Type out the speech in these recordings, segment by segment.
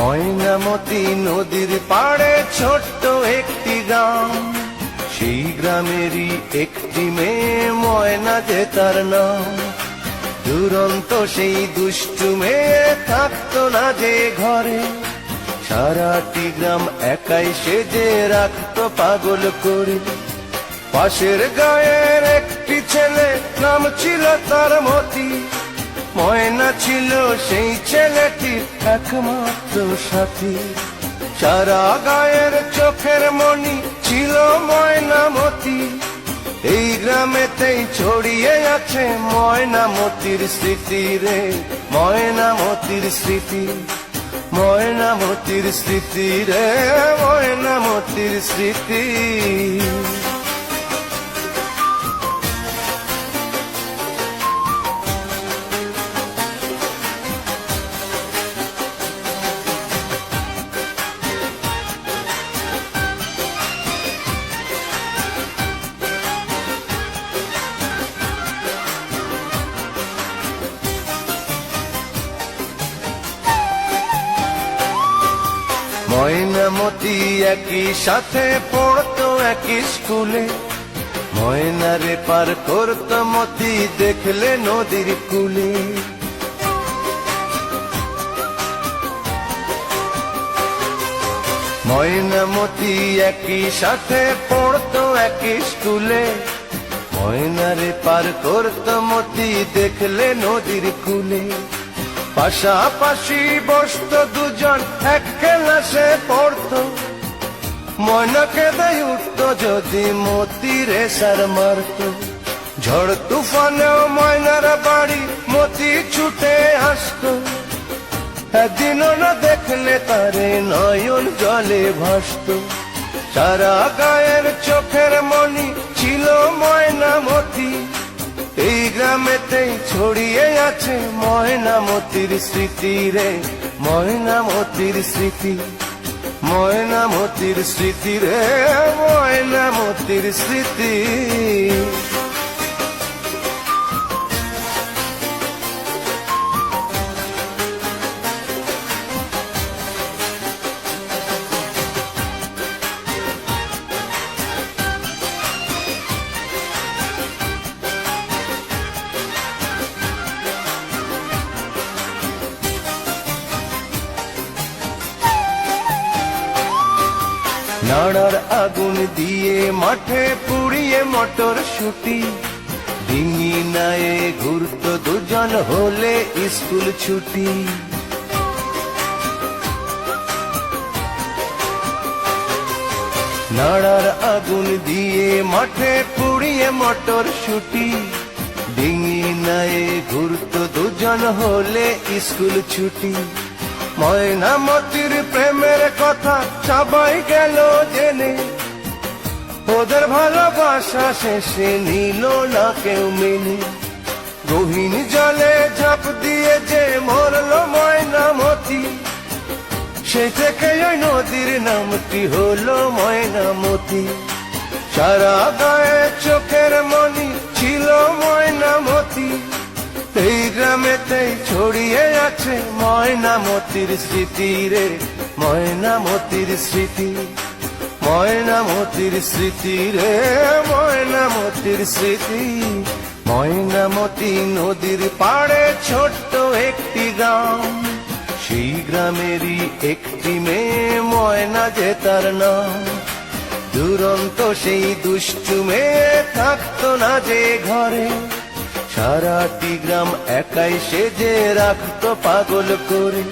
ময়নামতি নদীর পাড়ে ছোট্ট একটি গ্রাম, সেই গ্রামেরই একটি মেয়ে ময়না যে তার নাম। দুরন্ত সেই দুষ্টু মেয়ে থাকতো না যে ঘরে, সারাটি গ্রাম একাই সেজে রাখতো পাগল করে। পাশের গায়ের একটি ছেলে, নাম ছিল তার মতি। ময়না ছিল সেই ছেলেটির একমাত্র সাথী। সারা গায়ের চোখের মণি ছিল ময়নামতি। এই গ্রামেতেই ছড়িয়ে আছে ময়নামতির স্মৃতি রে, ময়নামতির স্মৃতি, ময়নামতির স্মৃতি রে, ময়নামতির স্মৃতি। ময়নামতি একই সাথে পড়তো একই স্কুলে। ময়নারে পার করতো মতি দেখলে নদীর কূলে। ময়নামতি একই সাথে পড়তো একই স্কুলে। ময়নারে পার করতো মতি দেখলে নদীর কূলে। পাশাপাশি বসতো দুজন, এক ক্লাসে পড়তো। ময়নাকে দেয় উঠতো যদি মতি রেসার মারতো। ঝড় তুফানেও ময়নার বাড়ি মতি ছুটে আসতো। একদিনও না দেখলে তারে নয়ন জলে ভাসতো। সারা গায়ের চোখের মণি ছিল ময়নামতি। এই গ্রামেতেই ছড়িয়ে আছে ময়নামতির স্মৃতি রে, ময়নামতির স্মৃতি, ময়নামতির স্মৃতি রে, ময়নামতির স্মৃতি। নাড়ার আগুন দিয়ে মাঠে পুড়িয়ে মটর শুটি। ডিঙি নায়ে ঘুরতো দুজন হলে স্কুল ছুটি। নাড়ার আগুন দিয়ে মাঠে পুড়িয়ে মটর শুটি। ডিঙি নায়ে ঘুরতো দুজন হলে স্কুল ছুটি। ময়নামতির প্রেমের কথা সবাই গেল জেনে। ওদের ভালোবাসা শেষে নিল না কেউ মেনে। গহীন জলে ঝাঁপ দিয়ে যে মরল ময়নামতি, সে থেকে ওই নদীর নামটি হলো ময়নামতি। সারা গায়ে চোখের মণি ছিল ময়নামতি। এই গ্রামেতেই ছড়িয়ে আছে ময়নামতির স্মৃতি রে, ময়নামতির স্মৃতি, ময়নামতির স্মৃতি রে, ময়নামতির স্মৃতি। ময়নামতি নদীর পাড়ে ছোট্ট একটি গ্রাম, সেই গ্রামেরই একটি মেয়ে ময়না যে তার নাম। দুরন্ত সেই দুষ্টু মেয়ে থাকতো না যে ঘরে, সারাটি গ্রাম একাই সেজে রাখতো পাগল করে।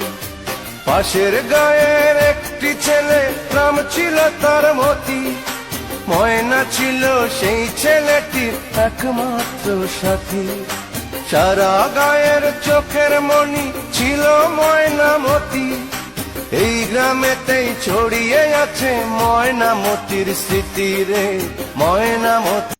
পাশের গায়ের একটি ছেলে, নাম ছিল তার মতি। ময়না ছিল সেই ছেলেটির একমাত্র সাথী। সারা গায়ের চোখের মণি ছিল ময়নামতি। এই গ্রামেতেই ছড়িয়ে আছে ময়নামতির স্মৃতি রে, ময়নামতি।